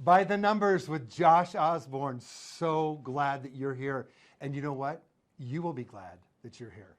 By the Numbers with Josh Osborne. So glad that you're here. And you know what? You will be glad that you're here.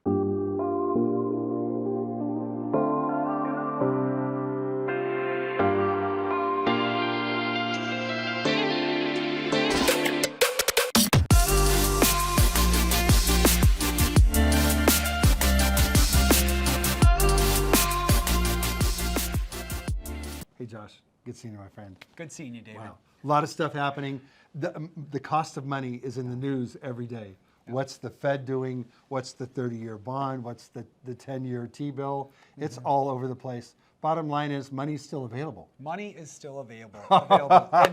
Hey, Josh. Good seeing you, my friend. Good seeing you, David. Wow. A lot of stuff happening. The cost of money is in the news every day. Yep. What's the Fed doing? What's the 30-year bond? What's the 10-year T-bill? It's all over the place. Bottom line is money's still available. Money is still available.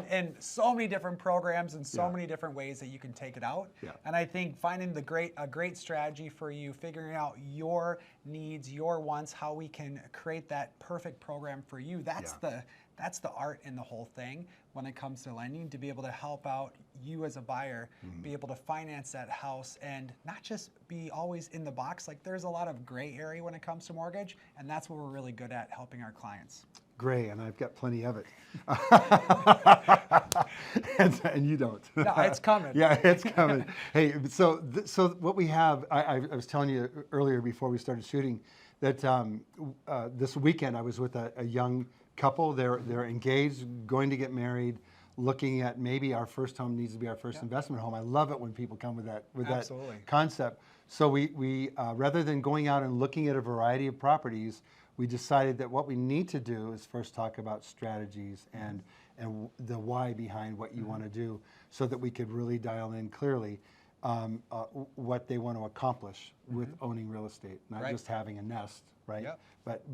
And so many different programs and so many different ways that you can take it out. Yeah. And I think finding a great strategy for you, figuring out your needs, your wants, how we can create that perfect program for you. That's the art in the whole thing when it comes to lending, to be able to help out you as a buyer, be able to finance that house and not just be always in the box. Like, there's a lot of gray area when it comes to mortgage, and that's what we're really good at, helping our clients. Gray, and I've got plenty of it. and you don't. No, it's coming. Yeah, it's coming. Hey, so what we have, I was telling you earlier before we started shooting that this weekend I was with a young couple. They're engaged, going to get married, looking at maybe our first home needs to be our first investment home. I love it when people come with that concept. So we rather than going out and looking at a variety of properties, we decided that what we need to do is first talk about strategies and the why behind what you want to do, so that we could really dial in clearly what they want to accomplish with owning real estate, not just having a nest, right? Yep.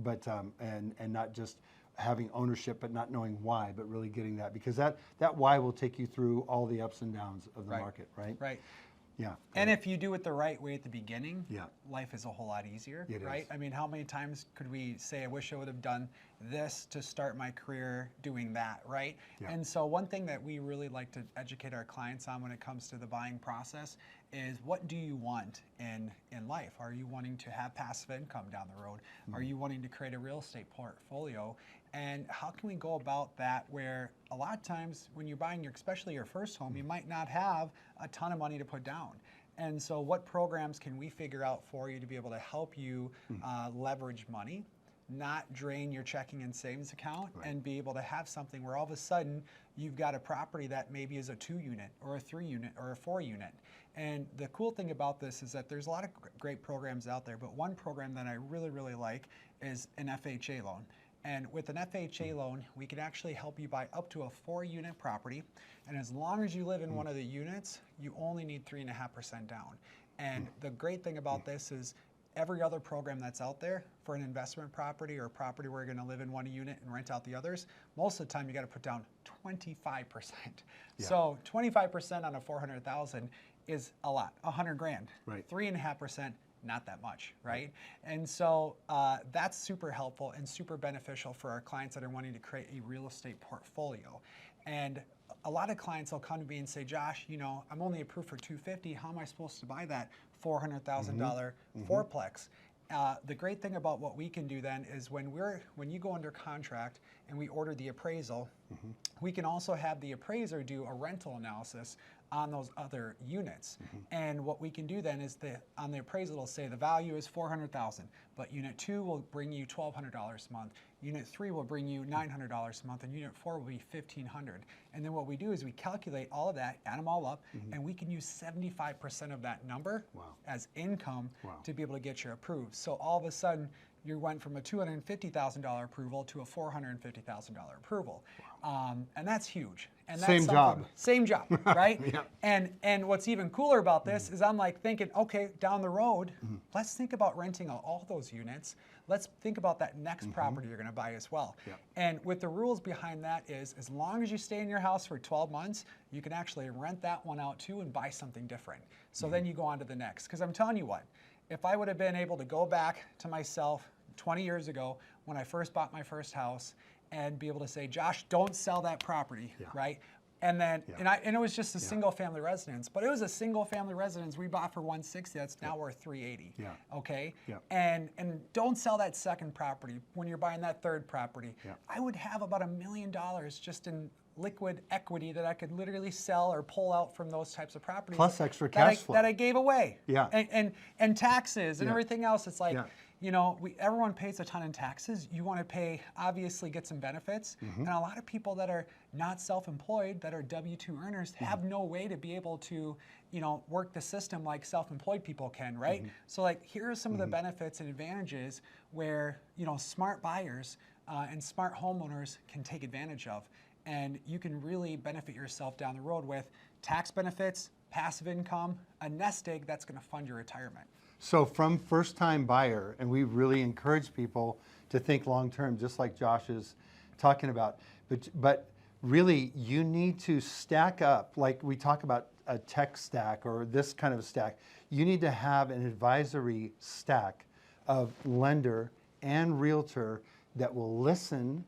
But and not just having ownership, but not knowing why, but really getting that, because that why will take you through all the ups and downs of the market, right? Right. Yeah. And if you do it the right way at the beginning, yeah, life is a whole lot easier, right? Is. I mean, how many times could we say, I wish I would have done this to start my career doing that, right? Yeah. And so one thing that we really like to educate our clients on when it comes to the buying process is, what do you want in life? Are you wanting to have passive income down the road? Are you wanting to create a real estate portfolio? And how can we go about that, where a lot of times when you're buying especially your first home, you might not have a ton of money to put down. And so what programs can we figure out for you to be able to help you leverage money, not drain your checking and savings account, and be able to have something where all of a sudden you've got a property that maybe is a 2-unit or a 3-unit or a 4-unit. And the cool thing about this is that there's a lot of great programs out there, but one program that I really, really like is an FHA loan. And with an FHA loan, we can actually help you buy up to a 4-unit property. And as long as you live in one of the units, you only need 3.5% down. And the great thing about this is every other program that's out there for an investment property or a property where you're going to live in one unit and rent out the others, most of the time you got to put down 25%. Yeah. So 25% on a 400,000 is a lot, 100 grand. Right. 3.5%. Not that much, right? And so that's super helpful and super beneficial for our clients that are wanting to create a real estate portfolio. And a lot of clients will come to me and say, Josh, you know, I'm only approved for $250,000. How am I supposed to buy that $400,000 fourplex? The great thing about what we can do then is when you go under contract and we order the appraisal, we can also have the appraiser do a rental analysis on those other units. And what we can do then is on the appraisal it'll say the value is $400,000, but unit 2 will bring you $1,200 a month, unit 3 will bring you $900 a month, and unit 4 will be $1,500. And then what we do is we calculate all of that, add them all up, and we can use 75% of that number as income to be able to get you approved. So all of a sudden you went from a $250,000 approval to a $450,000 approval. And that's huge. And that's same job, right? And what's even cooler about this is I'm like thinking, okay, down the road, let's think about renting out all those units. Let's think about that next property you're going to buy as well. And with the rules behind that is, as long as you stay in your house for 12 months, you can actually rent that one out too and buy something different. So then you go on to the next. Because I'm telling you what, if I would have been able to go back to myself 20 years ago when I first bought my first house and be able to say, Josh, don't sell that property, right? And then, and it was just a single family residence, but it was a single family residence we bought for $160. That's now worth $380. Okay. And don't sell that second property when you're buying that third property. I would have about $1 million just in liquid equity that I could literally sell or pull out from those types of properties. Plus extra that cash flow. that I gave away. Yeah. And taxes and Yeah. everything else. It's like, Yeah. you know, everyone pays a ton in taxes. You want to pay, obviously, get some benefits. And a lot of people that are not self-employed, that are W-2 earners, have no way to be able to, you know, work the system like self-employed people can, right? So like, here are some of the benefits and advantages where, you know, smart buyers and smart homeowners can take advantage of. And you can really benefit yourself down the road with tax benefits, passive income, a nest egg that's going to fund your retirement. So from first-time buyer, and we really encourage people to think long-term, just like Josh is talking about. But really, you need to stack up, like we talk about a tech stack or this kind of a stack. You need to have an advisory stack of lender and realtor that will listen,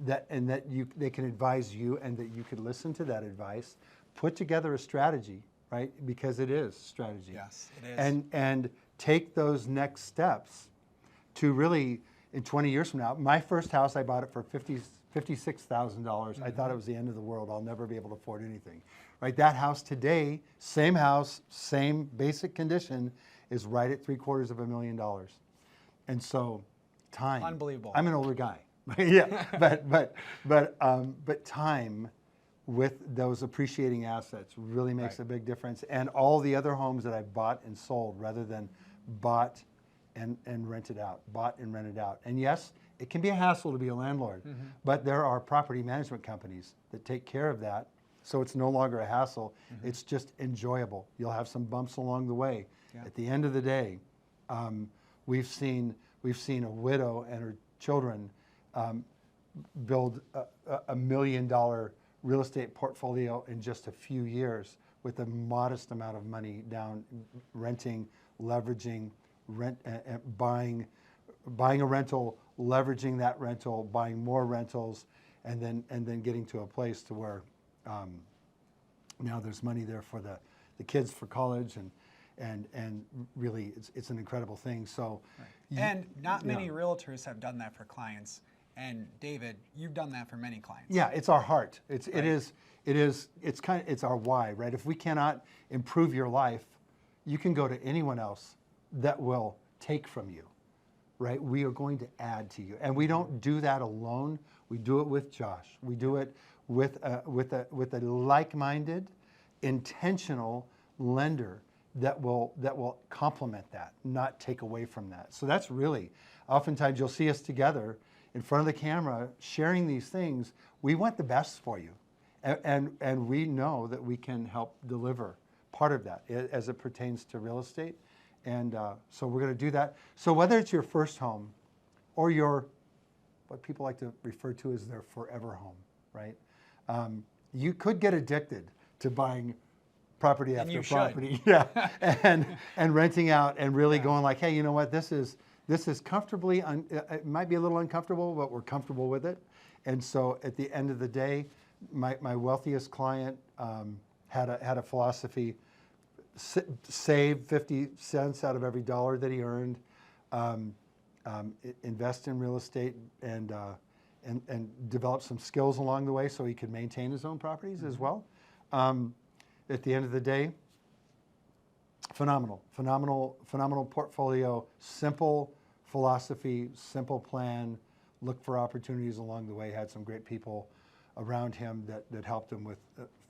they can advise you, and that you could listen to that advice, put together a strategy, right? Because it is strategy. Yes, it is. And take those next steps to really, in 20 years from now, my first house, I bought it for $56,000. I thought it was the end of the world. I'll never be able to afford anything, right? That house today, same house, same basic condition, is right at $750,000. And so, time. Unbelievable. I'm an older guy, yeah, but time with those appreciating assets really makes a big difference. And all the other homes that I bought and sold, rather than bought and rented out, And yes, it can be a hassle to be a landlord, but there are property management companies that take care of that, so it's no longer a hassle. It's just enjoyable. You'll have some bumps along the way. Yeah. At the end of the day, we've seen a widow and her children build a $1 million real estate portfolio in just a few years with a modest amount of money down, renting, leveraging, buying a rental, leveraging that rental, buying more rentals, and then getting to a place to where now there's money there for the kids for college, and really it's an incredible thing. So, And not many realtors have done that for clients. And David, you've done that for many clients. Yeah, it's our heart. It's our why, right? If we cannot improve your life, you can go to anyone else that will take from you, right? We are going to add to you, and we don't do that alone. We do it with Josh. We do it with a like-minded, intentional lender that will complement that, not take away from that. So that's really, oftentimes you'll see us together in front of the camera sharing these things. We want the best for you, and we know that we can help deliver part of that as it pertains to real estate. And so we're going to do that. So whether it's your first home or what people like to refer to as their forever home, right? You could get addicted to buying property after property, yeah, and renting out, and really going like, hey, you know what? This is comfortably. It might be a little uncomfortable, but we're comfortable with it. And so at the end of the day, my wealthiest client had a philosophy: save 50 cents out of every dollar that he earned, invest in real estate, and develop some skills along the way so he could maintain his own properties as well. At the end of the day, phenomenal portfolio, simple philosophy, simple plan, look for opportunities along the way, had some great people around him that helped him with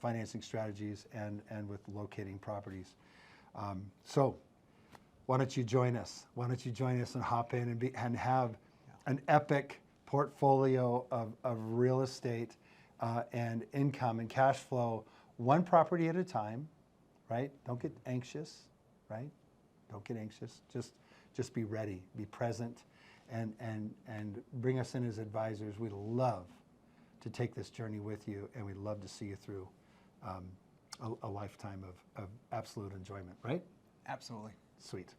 financing strategies and with locating properties. So why don't you join us? Why don't you join us and hop in and have an epic portfolio of real estate and income and cash flow, one property at a time, right? Don't get anxious, right? Don't get anxious. Just be ready, be present, and bring us in as advisors. We'd love to take this journey with you, and we'd love to see you through a lifetime of absolute enjoyment, right? Absolutely. Sweet.